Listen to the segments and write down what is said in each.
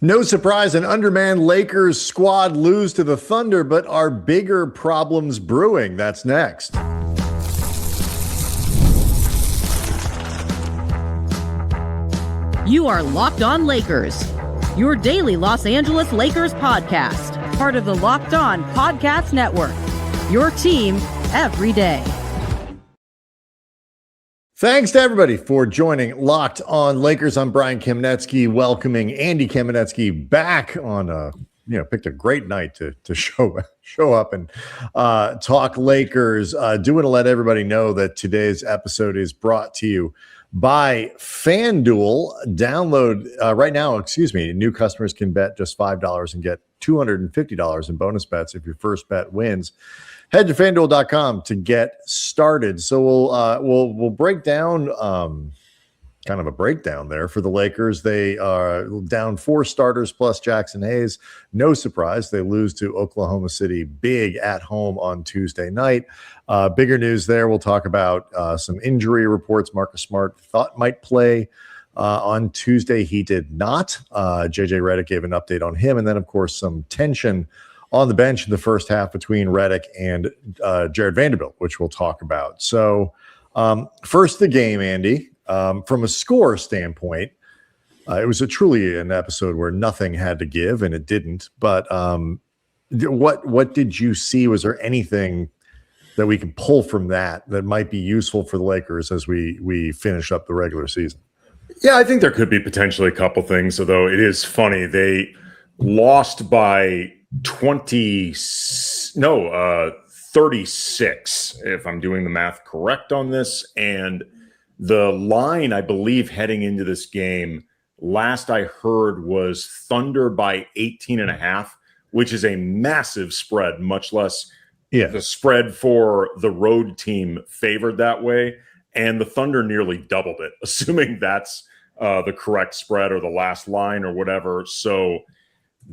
No surprise, an undermanned Lakers squad lose to the Thunder, but are bigger problems brewing? That's next. You are Locked On Lakers, your daily Los Angeles Lakers podcast, part of the Locked On Podcast Network, your team every day. Thanks to everybody for joining Locked On Lakers. I'm Brian Kamenetzky, welcoming Andy Kamenetzky back on picked a great night to show up and talk Lakers. Do want to let everybody know that today's episode is brought to you by FanDuel. Download right now, new customers can bet just $5 and get $250 in bonus bets if your first bet wins. Head to FanDuel.com to get started. So we'll break down kind of a breakdown there for the Lakers. They are down 4 starters plus Jaxson Hayes. No surprise, they lose to Oklahoma City big at home on Tuesday night. Bigger news there. We'll talk about some injury reports. Marcus Smart thought might play on Tuesday. He did not. JJ Redick gave an update on him. And then, of course, some tension on the bench in the first half between Redick and Jared Vanderbilt, which we'll talk about. So first, the game, Andy. From a score standpoint, it was truly an episode where nothing had to give, and it didn't. But what did you see? Was there anything that we can pull from that might be useful for the Lakers as we finish up the regular season? Yeah, I think there could be potentially a couple things, although it is funny. They lost by 36, if I'm doing the math correct on this. And the line, I believe, heading into this game, last I heard, was Thunder by 18.5, which is a massive spread, much less the spread for the road team favored that way. And the Thunder nearly doubled it, assuming that's the correct spread or the last line or whatever. So,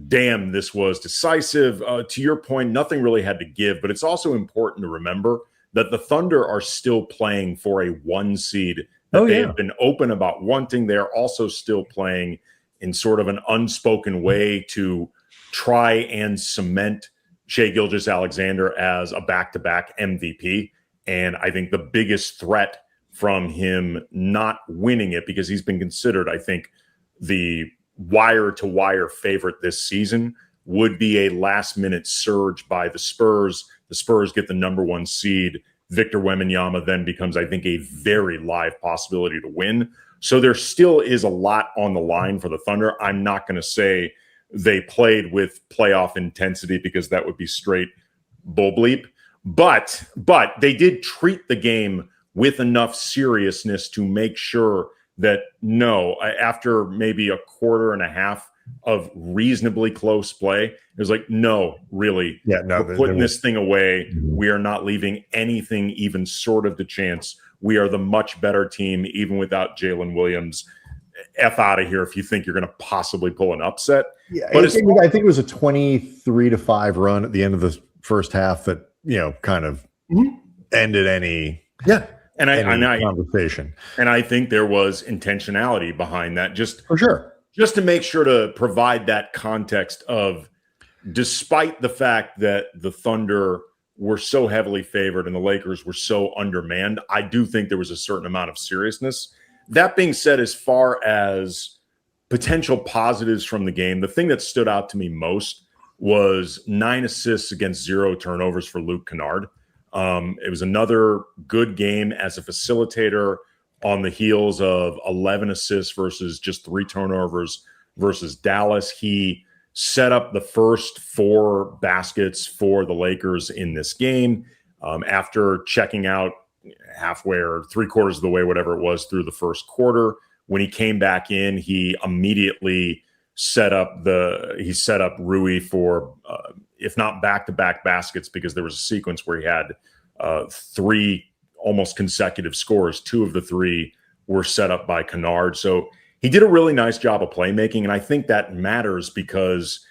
damn, this was decisive. To your point, nothing really had to give, but it's also important to remember that the Thunder are still playing for a 1 seed that they have been open about wanting. They're also still playing in sort of an unspoken way to try and cement Shai Gilgeous-Alexander as a back-to-back MVP. And I think the biggest threat from him not winning it, because he's been considered, I think, the wire-to-wire favorite this season, would be a last-minute surge by the Spurs. The Spurs get the number 1 seed. Victor Wembanyama then becomes, I think, a very live possibility to win. So there still is a lot on the line for the Thunder. I'm not going to say they played with playoff intensity, because that would be straight bull bleep. But they did treat the game with enough seriousness to make sure that, after maybe a quarter and a half of reasonably close play, it was like, we're putting this thing away. We are not leaving anything even sort of to chance. We are the much better team, even without Jalen Williams. F out of here if you think you're going to possibly pull an upset. Yeah, but I think it was a 23-5 run at the end of the first half that kind of ended any conversation. And I think there was intentionality behind that, just for sure. Just to make sure to provide that context of, despite the fact that the Thunder were so heavily favored and the Lakers were so undermanned, I do think there was a certain amount of seriousness. That being said, as far as potential positives from the game, the thing that stood out to me most was 9 assists against 0 turnovers for Luke Kennard. It was another good game as a facilitator, on the heels of 11 assists versus just 3 turnovers versus Dallas. He set up the first 4 baskets for the Lakers in this game after checking out halfway or 3/4 of the way, whatever it was, through the first quarter. When he came back in, he immediately set up Rui for, if not back-to-back baskets, because there was a sequence where he had 3 almost consecutive scores. 2 of the 3 were set up by Kennard. So he did a really nice job of playmaking. And I think that matters, because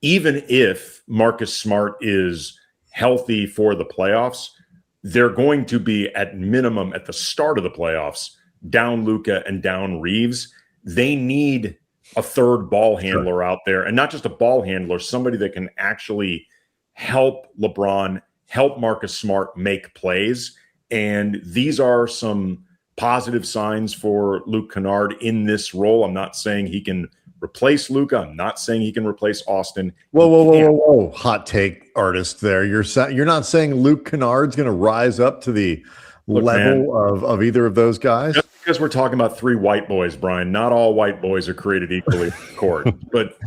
even if Marcus Smart is healthy for the playoffs, they're going to be, at minimum at the start of the playoffs, down Luka and down Reeves. They need a third ball handler out there, and not just a ball handler, somebody that can actually help LeBron, help Marcus Smart make plays. And these are some positive signs for Luke Kennard in this role. I'm not saying he can replace Luka. I'm not saying he can replace Austin. Whoa. Hot take artist there. You're not saying Luke Kennard's going to rise up to the level of either of those guys? Just because we're talking about three white boys, Brian, not all white boys are created equally on the court. But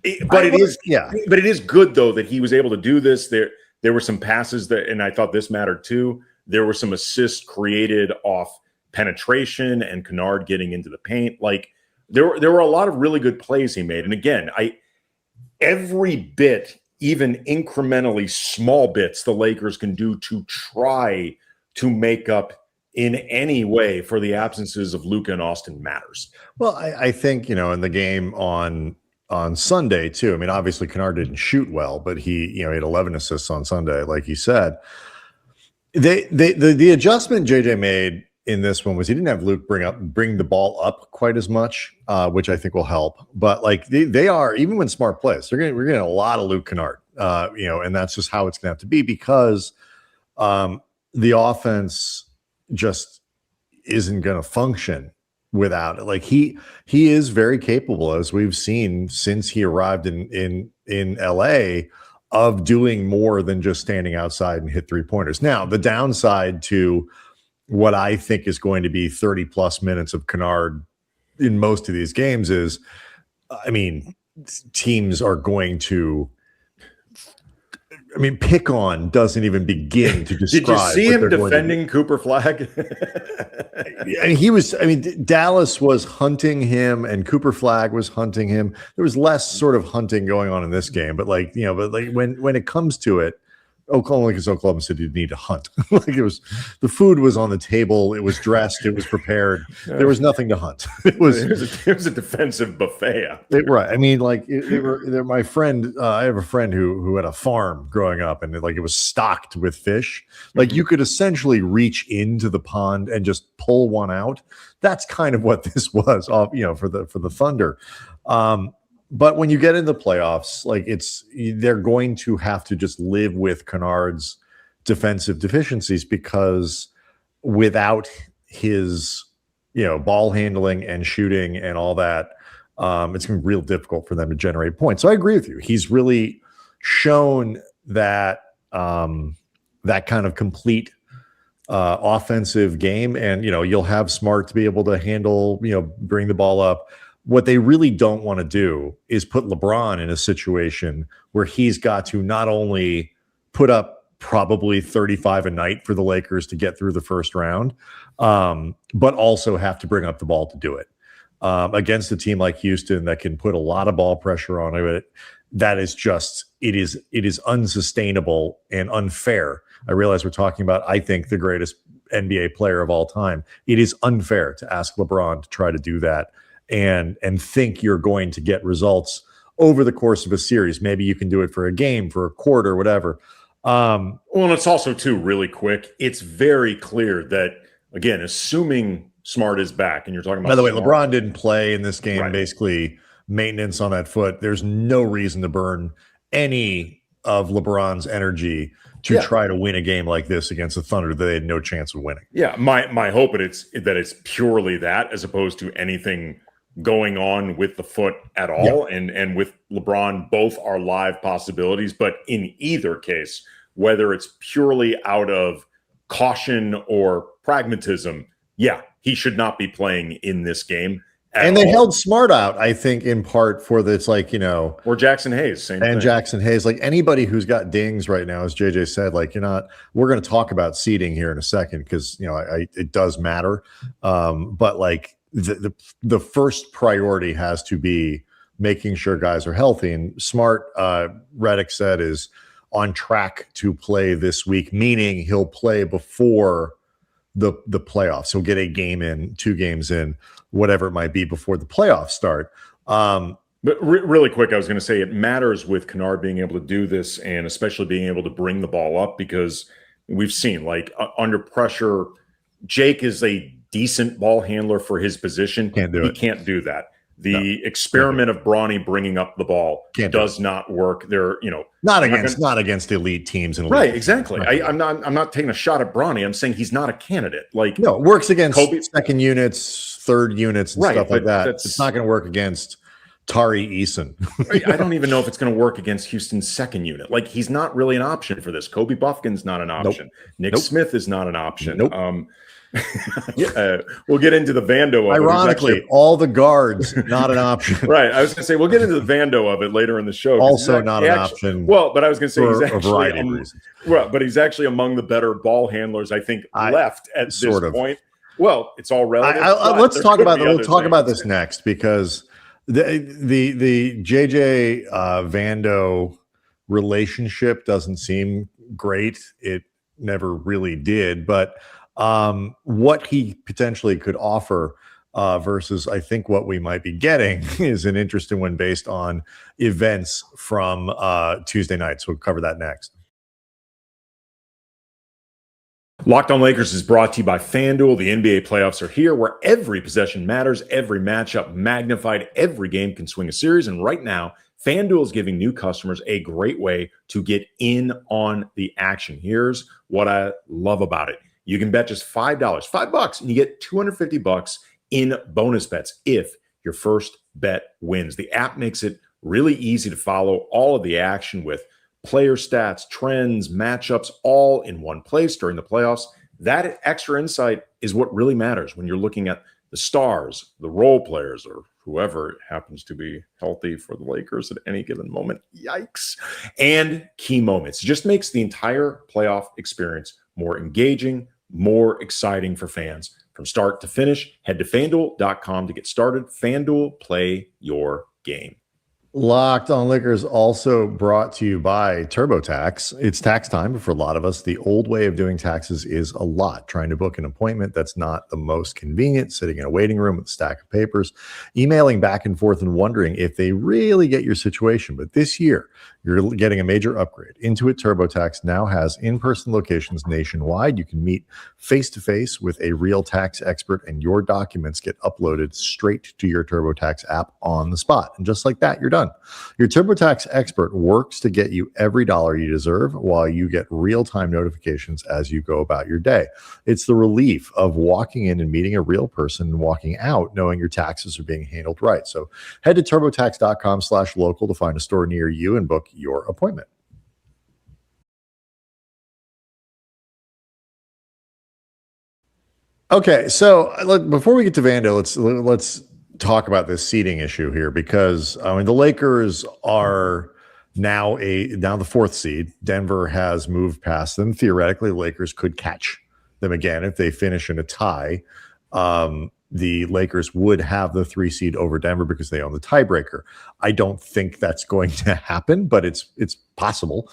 it is good, though, that he was able to do this. There were some passes that, and I thought this mattered too. There were some assists created off penetration and Kennard getting into the paint. Like there were a lot of really good plays he made. And again, every bit, even incrementally small bits, the Lakers can do to try to make up in any way for the absences of Luka and Austin matters. Well, I think, in the game on Sunday too. I mean, obviously Kennard didn't shoot well, but he had 11 assists on Sunday, like you said. The adjustment JJ made in this one was he didn't have Luke bring the ball up quite as much, which I think will help. But like they are, even when Smart plays, we're getting a lot of Luke Kennard, and that's just how it's going to have to be because the offense just isn't going to function without it. Like he is very capable, as we've seen since he arrived in LA, of doing more than just standing outside and hit 3-pointers. Now, the downside to what I think is going to be 30 plus minutes of Kennard in most of these games is, teams are going to, pick on doesn't even begin to describe. Did you see him defending Cooper Flagg? Dallas was hunting him and Cooper Flagg was hunting him. There was less sort of hunting going on in this game, but when it comes to it, Oklahoma City didn't need to hunt. The food was on the table. It was dressed. It was prepared. There was nothing to hunt. It was a defensive buffet. Right. They're my friend. I have a friend who had a farm growing up, and it was stocked with fish. Like you could essentially reach into the pond and just pull one out. That's kind of what this was, for the Thunder. But when you get into the playoffs, they're going to have to just live with Kennard's defensive deficiencies because without his, ball handling and shooting and all that, it's going to be real difficult for them to generate points. So I agree with you. He's really shown that that kind of complete offensive game, and you'll have Smart to be able to handle, bring the ball up. What they really don't want to do is put LeBron in a situation where he's got to not only put up probably 35 a night for the Lakers to get through the first round, but also have to bring up the ball to do it. Against a team like Houston that can put a lot of ball pressure on it, that is just, it is unsustainable and unfair. I realize we're talking about, I think, the greatest NBA player of all time. It is unfair to ask LeBron to try to do that and think you're going to get results over the course of a series. Maybe you can do it for a game, for a quarter, whatever. Well, and it's also, too, really quick, it's very clear that, again, assuming Smart is back, and you're talking about... By the way, Smart, LeBron didn't play in this game, right. Basically maintenance on that foot. There's no reason to burn any of LeBron's energy to try to win a game like this against the Thunder that they had no chance of winning. Yeah, my hope is that it's purely that as opposed to anything going on with the foot at all. Yeah. And with LeBron, both are live possibilities. But in either case, whether it's purely out of caution or pragmatism, he should not be playing in this game. And they held Smart out, I think, in part for this, or Jaxson Hayes, same thing. Jaxson Hayes, anybody who's got dings right now, as JJ said, we're going to talk about seeding here in a second because it does matter. But the first priority has to be making sure guys are healthy. And Smart, Redick said, is on track to play this week, meaning he'll play before the playoffs. He'll get a game in, 2 games in, whatever it might be before the playoffs start. But really quick, I was going to say it matters with Kennard being able to do this and especially being able to bring the ball up because we've seen under pressure, Jake is a decent ball handler for his position. Can't do He can't do that. The experiment of Bronny bringing up the ball does not work. They're, not against elite teams and elite right. Teams. Exactly. I'm not taking a shot at Bronny. I'm saying he's not a candidate. Like, no, it works against Kobe, second units, third units, and stuff like that. It's not going to work against Tari Eason. I don't even know if it's going to work against Houston's second unit. Like, he's not really an option for this. Kobe Buffkin's not an option. Nick Smith is not an option. We'll get into the Vando of Ironically, all the guards, not an option. Right. I was going to say, we'll get into the Vando of it later in the show. Also not an option. Well, but I was going to say for a variety of reasons. Well, but he's actually among the better ball handlers, I think, left at this point. Well, it's all relative. Let's talk about that. We'll talk about this next, because the JJ Vando relationship doesn't seem great. It never really did, but what he potentially could offer versus I think what we might be getting is an interesting one based on events from Tuesday night. So we'll cover that next. Locked on Lakers is brought to you by FanDuel. The NBA playoffs are here, where every possession matters, every matchup magnified, every game can swing a series. And right now, FanDuel is giving new customers a great way to get in on the action. Here's what I love about it. You can bet just $5, and you get $250 in bonus bets if your first bet wins. The app makes it really easy to follow all of the action with player stats, trends, matchups, all in one place during the playoffs. That extra insight is what really matters when you're looking at the stars, the role players, or whoever happens to be healthy for the Lakers at any given moment. Yikes. And key moments. It just makes the entire playoff experience more engaging, more exciting for fans. From start to finish, head to FanDuel.com to get started. FanDuel, play your game. Locked on Lakers also brought to you by TurboTax. It's tax time, but for a lot of us, the old way of doing taxes is a lot. Trying to book an appointment that's not the most convenient, sitting in a waiting room with a stack of papers, emailing back and forth and wondering if they really get your situation. But this year, you're getting a major upgrade. Intuit TurboTax now has in-person locations nationwide. You can meet face-to-face with a real tax expert, and your documents get uploaded straight to your TurboTax app on the spot. And just like that, you're done. Your TurboTax expert works to get you every dollar you deserve while you get real-time notifications as you go about your day. It's the relief of walking in and meeting a real person and walking out knowing your taxes are being handled right. So head to TurboTax.com/local to find a store near you and book your appointment. Okay, so before we get to Vando, let's talk about this seeding issue here, because the Lakers are now the fourth seed. Denver has moved past them. Theoretically, the Lakers could catch them again if they finish in a tie. The Lakers would have the 3 seed over Denver because they own the tiebreaker. I don't think that's going to happen, but it's possible.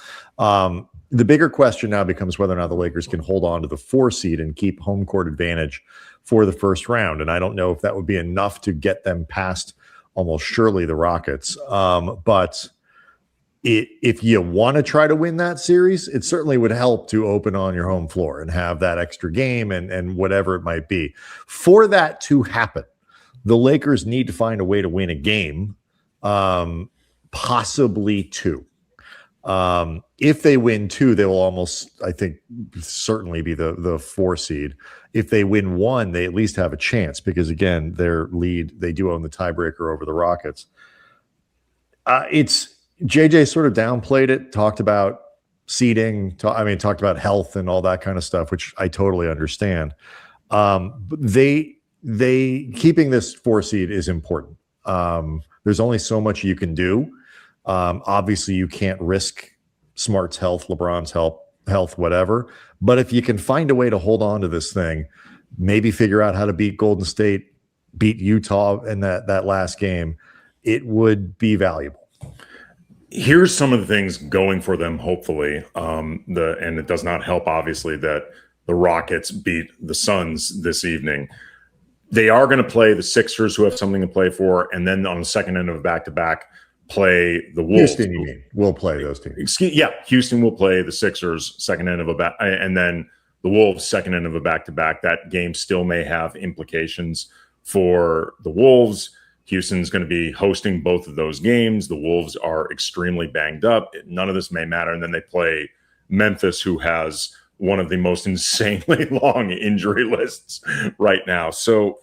The bigger question now becomes whether or not the Lakers can hold on to the 4 seed and keep home court advantage for the first round. And I don't know if that would be enough to get them past almost surely the Rockets. But if you want to try to win that series, it certainly would help to open on your home floor and have that extra game and whatever it might be. For that to happen, the Lakers need to find a way to win a game, possibly 2. If they win 2, they will almost, I think, certainly be the 4 seed. If they win 1, they at least have a chance because, again, their lead, they do own the tiebreaker over the Rockets. It's JJ sort of downplayed it, talked about seeding, talked about health and all that kind of stuff, which I totally understand. But they keeping this 4 seed is important. There's only so much you can do. Obviously, you can't risk Smart's health, LeBron's health, whatever. But if you can find a way to hold on to this thing, maybe figure out how to beat Golden State, beat Utah in that last game, it would be valuable. Here's some of the things going for them, hopefully. And it does not help, obviously, that the Rockets beat the Suns this evening. They are going to play the Sixers, who have something to play for, and then on the second end of a back-to-back, play the Wolves. Houston, you mean? We'll play those teams. Houston will play the Sixers second end of a back, and then the Wolves second end of a back-to-back. That game still may have implications for the Wolves. Houston's going to be hosting both of those games. The Wolves are extremely banged up. None of this may matter. And then they play Memphis, who has one of the most insanely long injury lists right now. So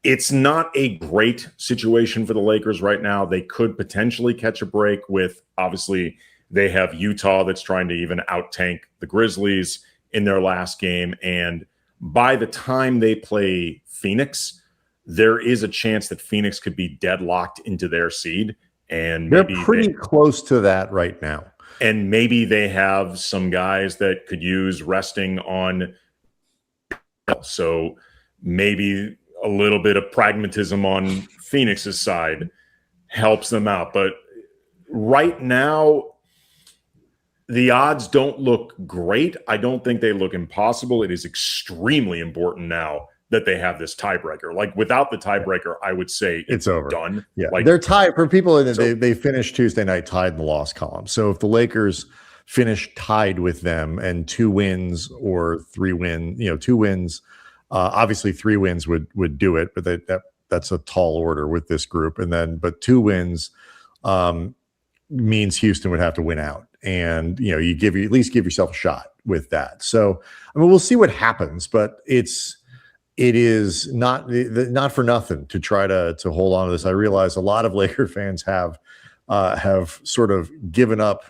it's not a great situation for the Lakers right now. They could potentially catch a break with, obviously, they have Utah that's trying to even out-tank the Grizzlies in their last game. And by the time they play Phoenix, there is a chance that Phoenix could be deadlocked into their seed. And they're pretty close to that right now. And maybe they have some guys that could use resting on. So maybe a little bit of pragmatism on Phoenix's side helps them out. But right now, the odds don't look great. I don't think they look impossible. It is extremely important now that they have this tiebreaker. Like, without the tiebreaker, I would say it's over. Done. Yeah, like, they're tied for people. They finished Tuesday night tied in the loss column. So if the Lakers finish tied with them and 2 wins or 3 wins, 2 wins, obviously 3 wins would do it, but that's a tall order with this group. And then, but 2 wins means Houston would have to win out. And, you at least give yourself a shot with that. So, I mean, we'll see what happens, but it is not for nothing to try to hold on to this. I realize a lot of Laker fans have sort of given up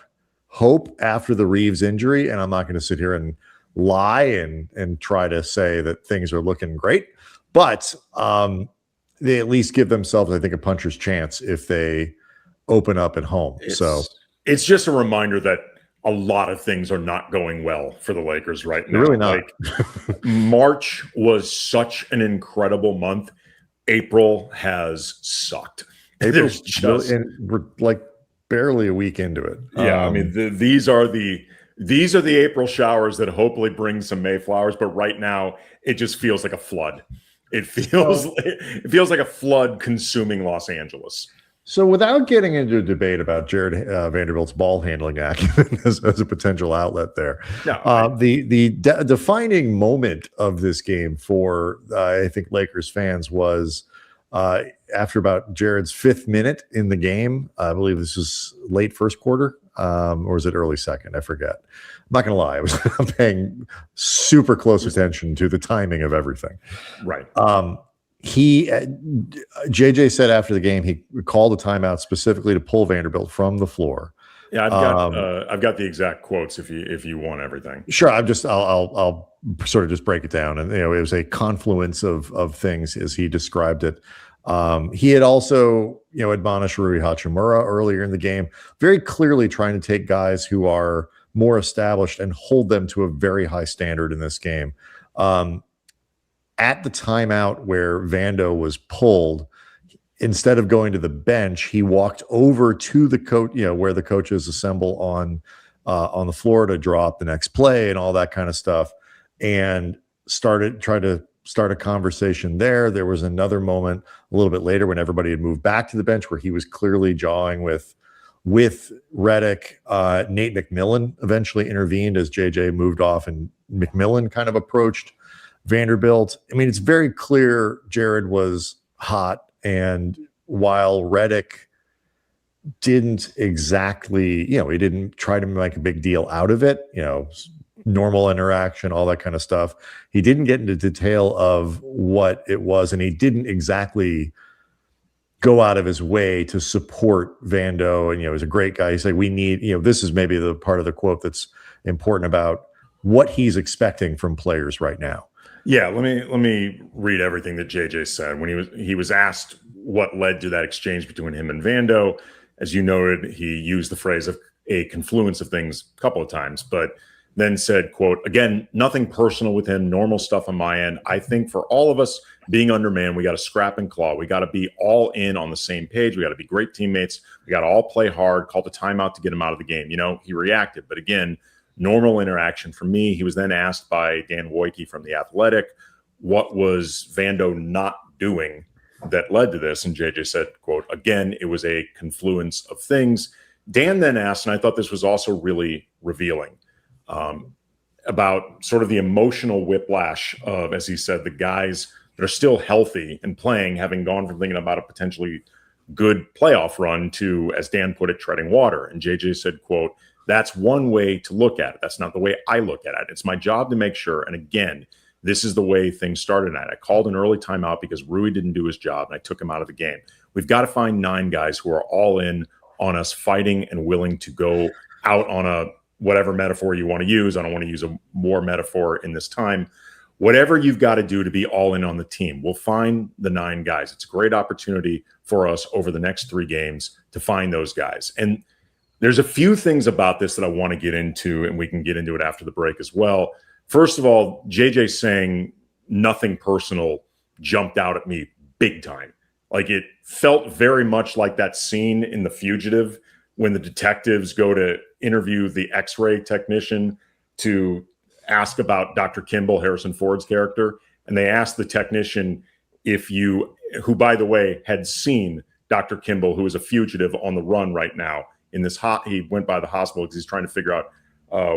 hope after the Reeves injury, and I'm not going to sit here and lie and try to say that things are looking great, but they at least give themselves, I think, a puncher's chance if they open up at home. It's just a reminder that a lot of things are not going well for the Lakers right now. They're really not. Like, March was such an incredible month. April has sucked. April's just, and we're like barely a week into it. Yeah, I mean, these are the April showers that hopefully bring some Mayflowers, but right now it just feels like a flood. It feels like a flood consuming Los Angeles. So without getting into a debate about Jared Vanderbilt's ball handling acumen as a potential outlet there, the defining moment of this game for I think Lakers fans was after about Jared's 5th minute in the game. I believe this was late first quarter, or was it early second? I forget. I'm not going to lie. I'm paying super close attention to the timing of everything. Right. JJ said after the game he called a timeout specifically to pull Vanderbilt from the floor. Yeah, I've got the exact quotes if you want everything. Sure, I'll sort of just break it down. And it was a confluence of things as he described it. He had also admonished Rui Hachimura earlier in the game, very clearly trying to take guys who are more established and hold them to a very high standard in this game. At the timeout where Vando was pulled, instead of going to the bench, he walked over to the coach, where the coaches assemble on the floor to draw up the next play and all that kind of stuff, and tried to start a conversation there. There was another moment a little bit later when everybody had moved back to the bench where he was clearly jawing with Redick. Nate McMillan eventually intervened as JJ moved off, and McMillan kind of approached Vanderbilt. I mean, it's very clear Jared was hot, and while Redick didn't exactly, he didn't try to make a big deal out of it, normal interaction, all that kind of stuff. He didn't get into detail of what it was, and he didn't exactly go out of his way to support Vando. And, he's a great guy. He's like, we need, this is maybe the part of the quote that's important about what he's expecting from players right now. Yeah, let me read everything that JJ said when he was asked what led to that exchange between him and Vando. As you noted, he used the phrase of a confluence of things a couple of times, but then said, quote, again, nothing personal with him, normal stuff on my end. I think for all of us being undermanned, we got to scrap and claw. We got to be all in on the same page. We got to be great teammates. We got to all play hard, call the timeout to get him out of the game. He reacted, but again, normal interaction for me. He was then asked by Dan Wojcicki from The Athletic, what was Vando not doing that led to this? And JJ said, quote, again, it was a confluence of things. Dan then asked, and I thought this was also really revealing, about sort of the emotional whiplash of, as he said, the guys that are still healthy and playing, having gone from thinking about a potentially good playoff run to, as Dan put it, treading water. And JJ said, quote, "That's one way to look at it. That's not the way I look at it. It's my job to make sure." And again, this is the way things started at. I called an early timeout because Rui didn't do his job, and I took him out of the game. We've got to find 9 guys who are all in on us fighting and willing to go out on a whatever metaphor you want to use. I don't want to use a more metaphor in this time. Whatever you've got to do to be all in on the team, we'll find the 9 guys. It's a great opportunity for us over the next 3 games to find those guys. And there's a few things about this that I want to get into, and we can get into it after the break as well. First of all, JJ saying nothing personal jumped out at me big time. Like, it felt very much like that scene in The Fugitive when the detectives go to interview the X-ray technician to ask about Dr. Kimball, Harrison Ford's character. And they asked the technician who, by the way, had seen Dr. Kimball, who is a fugitive on the run right now. He went by the hospital because he's trying to figure out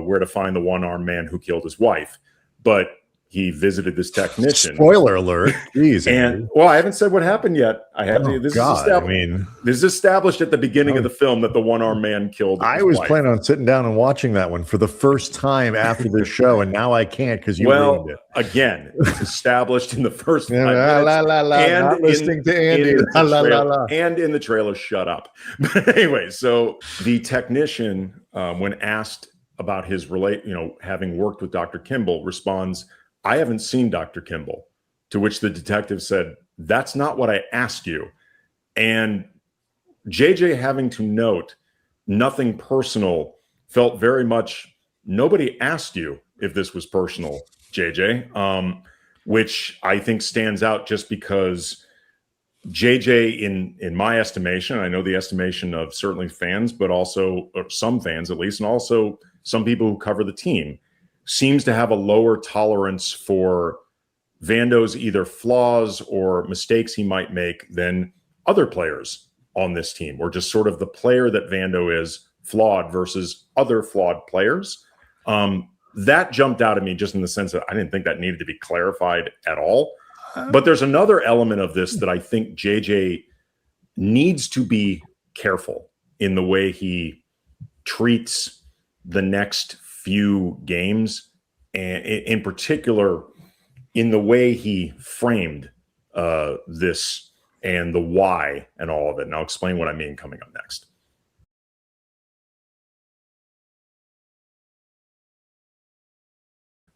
where to find the one-armed man who killed his wife. But he visited this technician. Spoiler alert. Jeez, and I haven't said what happened yet. I have to. This is established at the beginning of the film that the one-armed man killed. I was planning on sitting down and watching that one for the first time after this show, and now I can't because you ruined it. Again, it's established in the first 5 minutes. And not listening to Andy. And in the trailer, shut up. But anyway, so the technician, when asked about his having worked with Dr. Kimball, responds, "I haven't seen Dr. Kimball," to which the detective said, "That's not what I asked you." And JJ having to note nothing personal felt very much, nobody asked you if this was personal, JJ, which I think stands out just because JJ, in my estimation, I know the estimation of certainly fans, but also some fans at least, and also some people who cover the team, seems to have a lower tolerance for Vando's either flaws or mistakes he might make than other players on this team, or just sort of the player that Vando is flawed versus other flawed players. That jumped out at me just in the sense that I didn't think that needed to be clarified at all. But there's another element of this that I think JJ needs to be careful in the way he treats the next few games, and in particular in the way he framed this and the why and all of it. And I'll explain what I mean coming up next.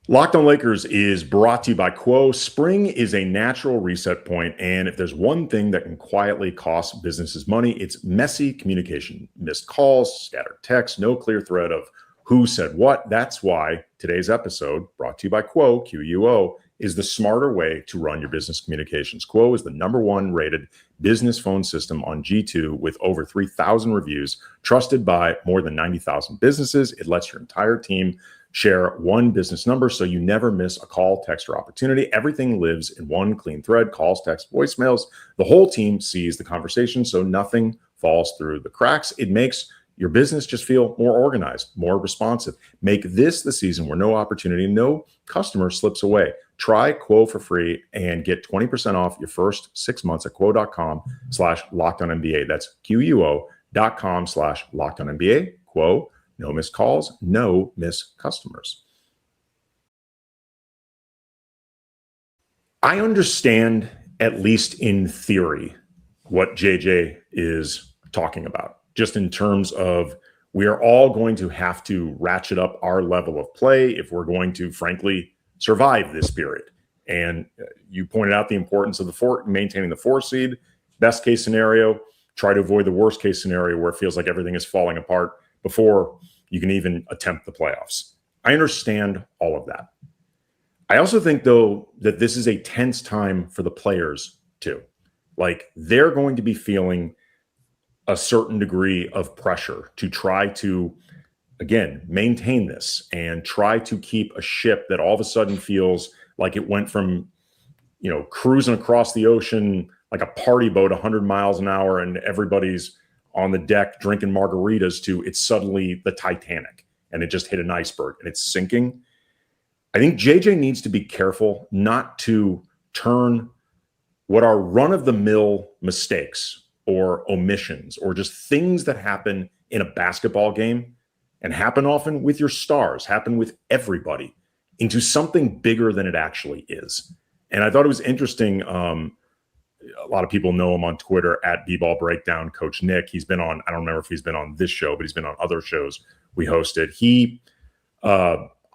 Locked on Lakers is brought to you by Quo. Spring is a natural reset point, and if there's one thing that can quietly cost businesses money, it's messy communication. Missed calls, scattered texts, no clear thread of who said what. That's why today's episode, brought to you by Quo, Q-U-O, is the smarter way to run your business communications. Quo is the #1 rated business phone system on G2 with over 3,000 reviews, trusted by more than 90,000 businesses. It lets your entire team share one business number so you never miss a call, text, or opportunity. Everything lives in one clean thread: calls, texts, voicemails. The whole team sees the conversation so nothing falls through the cracks. It makes your business just feel more organized, more responsive. Make this the season where no opportunity, no customer slips away. Try Quo for free and get 20% off your first 6 months at quo.com/lockedonnba. That's QUO.com/lockedonnba. Quo. No missed calls, no missed customers. I understand, at least in theory, what JJ is talking about, just in terms of we are all going to have to ratchet up our level of play if we're going to, frankly, survive this period. And you pointed out the importance of maintaining the 4 seed, best case scenario, try to avoid the worst case scenario where it feels like everything is falling apart before you can even attempt the playoffs. I understand all of that. I also think, though, that this is a tense time for the players, too. Like, they're going to be feeling a certain degree of pressure to try to, again, maintain this and try to keep a ship that all of a sudden feels like it went from, cruising across the ocean like a party boat 100 miles an hour and everybody's on the deck drinking margaritas to it's suddenly the Titanic and it just hit an iceberg and it's sinking. I think JJ needs to be careful not to turn what are run-of-the-mill mistakes or omissions or just things that happen in a basketball game and happen often with your stars, happen with everybody, into something bigger than it actually is. And I thought it was interesting. A lot of people know him on Twitter at B-Ball Breakdown, Coach Nick. He's been on, I don't remember if he's been on this show, but he's been on other shows we hosted. He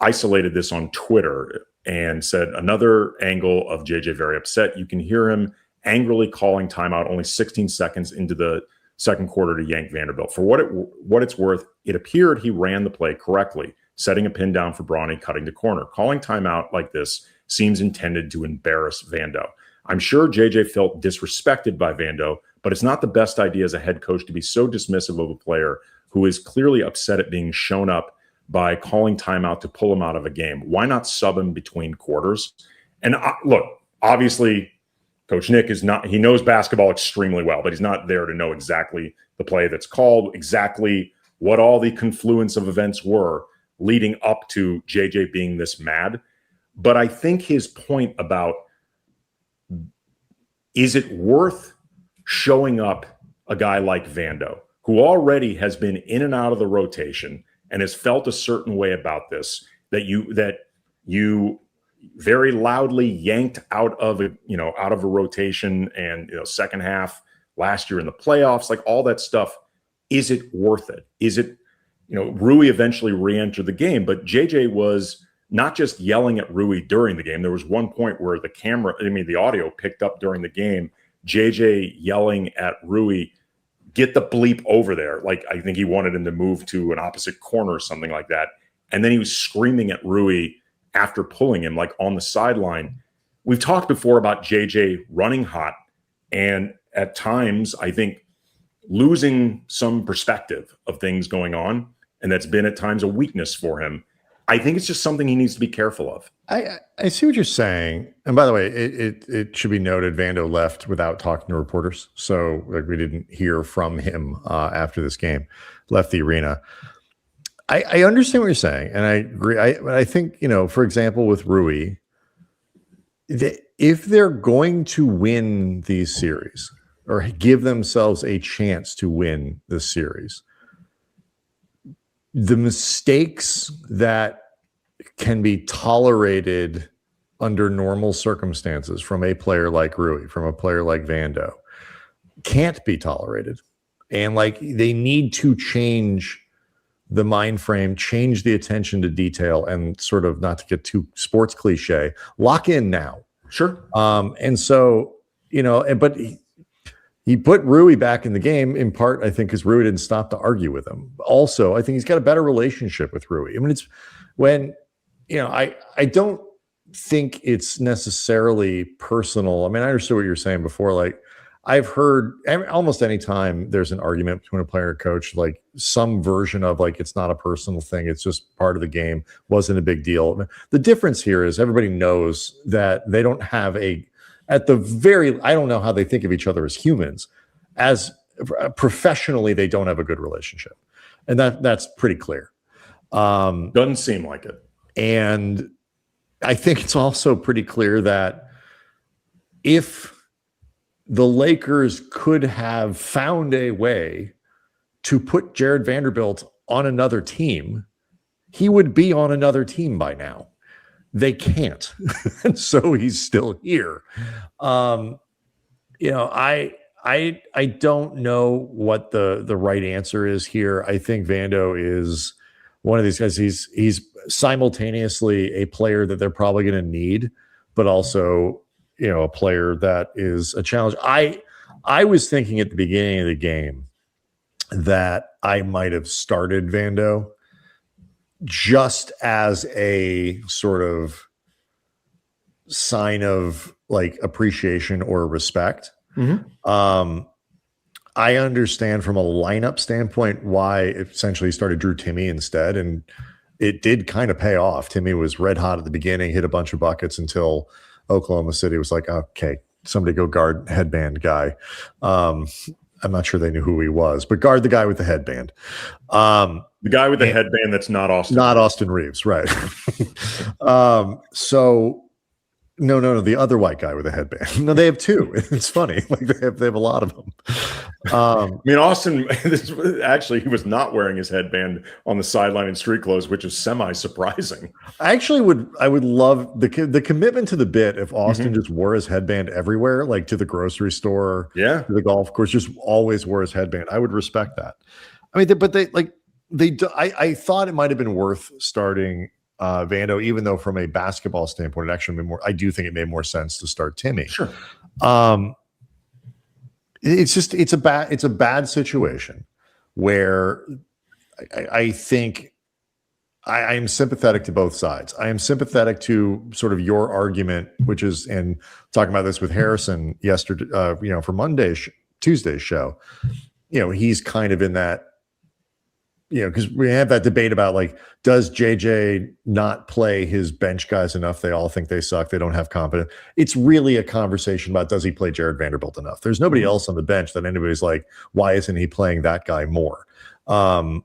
isolated this on Twitter and said another angle of JJ very upset. You can hear him angrily calling timeout only 16 seconds into the second quarter to yank Vanderbilt. For what it's worth, it appeared he ran the play correctly, setting a pin down for Bronny, cutting the corner. Calling timeout like this seems intended to embarrass Vando. I'm sure JJ felt disrespected by Vando, but it's not the best idea as a head coach to be so dismissive of a player who is clearly upset at being shown up by calling timeout to pull him out of a game. Why not sub him between quarters? And look, obviously, Coach Nick is not, he knows basketball extremely well, but he's not there to know exactly the play that's called, exactly what all the confluence of events were leading up to JJ being this mad. But I think his point about, is it worth showing up a guy like Vando, who already has been in and out of the rotation and has felt a certain way about this, that you very loudly yanked out of a rotation and second half last year in the playoffs, like all that stuff. Is it worth it? Is it, Rui eventually re-entered the game, but JJ was not just yelling at Rui during the game. There was one point where the audio picked up during the game, JJ yelling at Rui, get the bleep over there. Like, I think he wanted him to move to an opposite corner or something like that. And then he was screaming at Rui after pulling him, like on the sideline. We've talked before about JJ running hot and at times, I think, losing some perspective of things going on. And that's been at times a weakness for him. I think it's just something he needs to be careful of. I see what you're saying. And by the way, it should be noted, Vando left without talking to reporters. So we didn't hear from him after this game, left the arena. I understand what you're saying. And I agree. I think, for example, with Rui, if they're going to win these series or give themselves a chance to win this series, the mistakes that can be tolerated under normal circumstances from a player like Rui, from a player like Vando, can't be tolerated. And they need to change the mind frame, change the attention to detail, and sort of, not to get too sports cliche, lock in now. Sure. And so, but he put Rui back in the game in part, I think, because Rui didn't stop to argue with him. Also, I think he's got a better relationship with Rui. I mean, it's when, I don't think it's necessarily personal. I mean, I understood what you were saying before. I've heard almost any time there's an argument between a player and coach, some version of it's not a personal thing. It's just part of the game. Wasn't a big deal. The difference here is everybody knows that they don't have I don't know how they think of each other as humans. As professionally, they don't have a good relationship. And that's pretty clear. Doesn't seem like it. And I think it's also pretty clear that if the Lakers could have found a way to put Jared Vanderbilt on another team, he would be on another team by now. They can't. And so he's still here. I don't know what the right answer is here. I think Vando is one of these guys. He's simultaneously a player that they're probably going to need, but also, a player that is a challenge. I was thinking at the beginning of the game that I might have started Vando just as a sort of sign of appreciation or respect. Mm-hmm. I understand from a lineup standpoint why essentially started Drew Timme instead, and it did kind of pay off. Timme was red hot at the beginning, hit a bunch of buckets until Oklahoma City was like, okay, somebody go guard headband guy. I'm not sure they knew who he was, but guard the guy with the headband. The guy with the headband that's not Austin. Not Austin Reeves, right. So, No, the other white guy with a headband. No, they have two. It's funny. Like they have a lot of them. I mean, Austin, actually, he was not wearing his headband on the sideline in street clothes, which is semi-surprising. I would love the commitment to the bit if Austin just wore his headband everywhere, like to the grocery store, to the golf course, just always wore his headband. I would respect that. I mean, I thought it might have been worth starting Vando, even though from a basketball standpoint, it actually made more. I do think it made more sense to start Timmy. Sure. It's a bad situation where I think I am sympathetic to both sides. I am sympathetic to sort of your argument, which is, and talking about this with Harrison yesterday, for Tuesday's show, he's kind of in that. Because we have that debate about does JJ not play his bench guys enough? They all think they suck. They don't have competence. It's really a conversation about, does he play Jared Vanderbilt enough? There's nobody else on the bench that anybody's like, why isn't he playing that guy more? And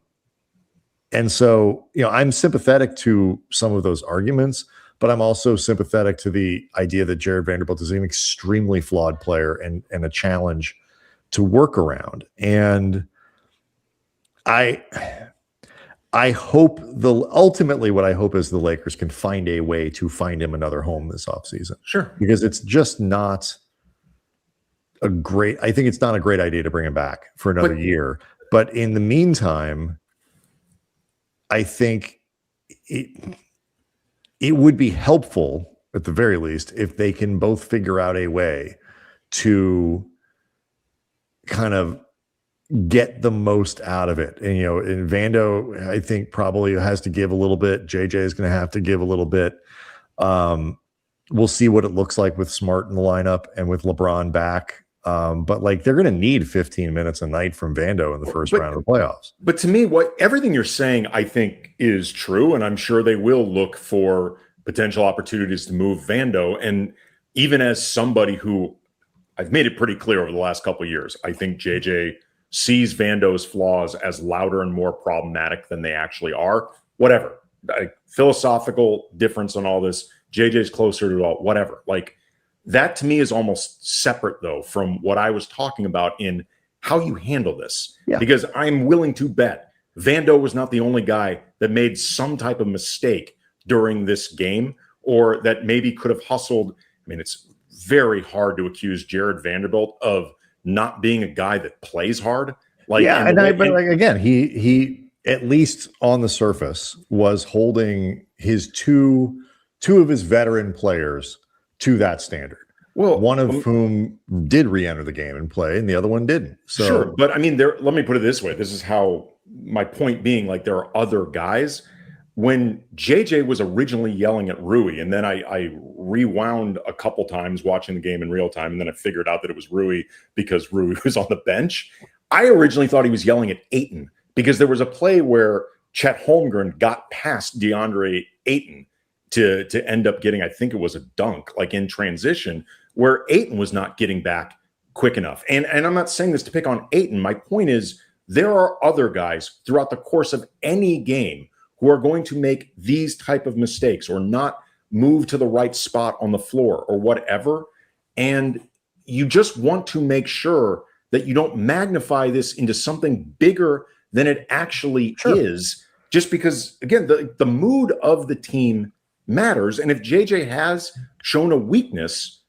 so, I'm sympathetic to some of those arguments, but I'm also sympathetic to the idea that Jared Vanderbilt is an extremely flawed player and a challenge to work around. And I hope ultimately what I hope is the Lakers can find a way to find him another home this offseason. Sure. Because it's just not I think it's not a great idea to bring him back for another year. But in the meantime, I think it would be helpful at the very least if they can both figure out a way to kind of get the most out of it. And, and Vando, I think probably has to give a little bit. JJ is going to have to give a little bit. We'll see what it looks like with Smart in the lineup and with LeBron back. But they're going to need 15 minutes a night from Vando in the first round of the playoffs. But to me, everything you're saying, I think is true. And I'm sure they will look for potential opportunities to move Vando. And even as somebody who I've made it pretty clear over the last couple of years, I think JJ sees Vando's flaws as louder and more problematic than they actually are. Whatever. Philosophical difference on all this. JJ's closer to it all. Whatever. That to me is almost separate, though, from what I was talking about in how you handle this. Yeah. Because I'm willing to bet Vando was not the only guy that made some type of mistake during this game, or that maybe could have hustled. I mean, it's very hard to accuse Jared Vanderbilt of not being a guy that plays hard. Again, he at least on the surface was holding his two of his veteran players to that standard. Well, one of whom did re-enter the game and play, and the other one didn't. So, sure, but I mean, let me put it this way. This is how my point being. There are other guys. When JJ was originally yelling at Rui, and then I rewound a couple times watching the game in real time, and then I figured out that it was Rui because Rui was on the bench. I originally thought he was yelling at Ayton because there was a play where Chet Holmgren got past DeAndre Ayton to end up getting, I think it was a dunk, in transition, where Ayton was not getting back quick enough. And I'm not saying this to pick on Ayton. My point is there are other guys throughout the course of any game who are going to make these type of mistakes or not move to the right spot on the floor or whatever. And you just want to make sure that you don't magnify this into something bigger than it actually is, just because, again, the mood of the team matters. And if JJ has shown a weakness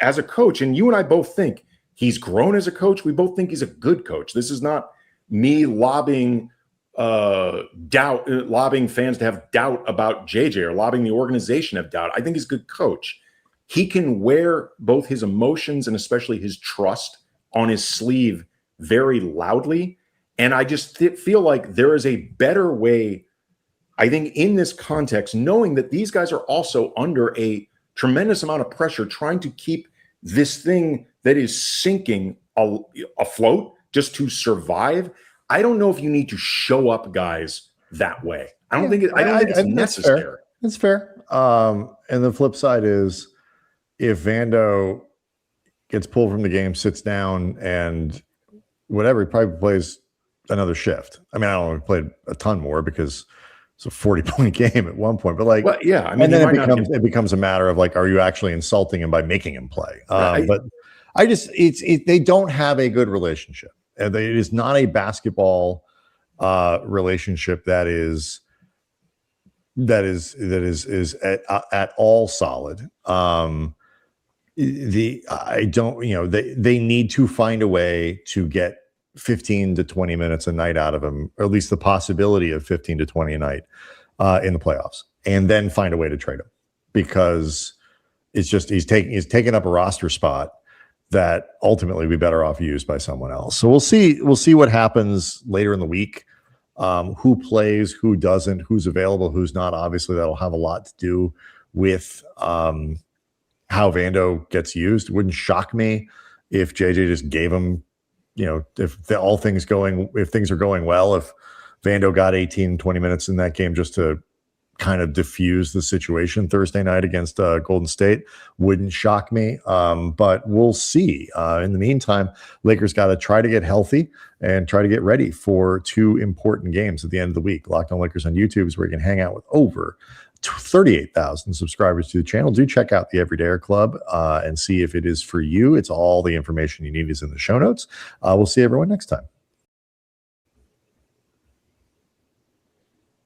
as a coach, and you and I both think he's grown as a coach, we both think he's a good coach. This is not me lobbying fans to have doubt about JJ or lobbying the organization to have doubt. I think he's a good coach. He can wear both his emotions and especially his trust on his sleeve very loudly. And I just feel like there is a better way, I think, in this context, knowing that these guys are also under a tremendous amount of pressure, trying to keep this thing that is sinking afloat just to survive. I don't know if you need to show up guys that way. I don't think it's necessary. That's fair. And the flip side is if Vando gets pulled from the game, sits down, and whatever, he probably plays another shift. I mean, I don't know if he played a ton more because it's a 40-point game at one point, but like, Well, yeah, I mean, and then he might not it becomes a matter of, like, are you actually insulting him by making him play? Right. But they don't have a good relationship. It is not a basketball relationship that is at all solid. They need to find a way to get 15 to 20 minutes a night out of him, or at least the possibility of 15 to 20 a night in the playoffs, and then find a way to trade him, because it's just he's taking up a roster spot that ultimately be better off used by someone else. So we'll see what happens later in the week. Who plays, who doesn't, who's available, who's not. Obviously, that'll have a lot to do with how Vando gets used. It wouldn't shock me if JJ just gave him, if things are going well, if Vando got 18, 20 minutes in that game just to kind of diffuse the situation Thursday night against Golden State, wouldn't shock me. But we'll see. In the meantime, Lakers got to try to get healthy and try to get ready for 2 important games at the end of the week. Locked On Lakers on YouTube is where you can hang out with over 38,000 subscribers to the channel. Do check out the Everydayer Club and see if it is for you. It's all the information you need is in the show notes. We'll see everyone next time.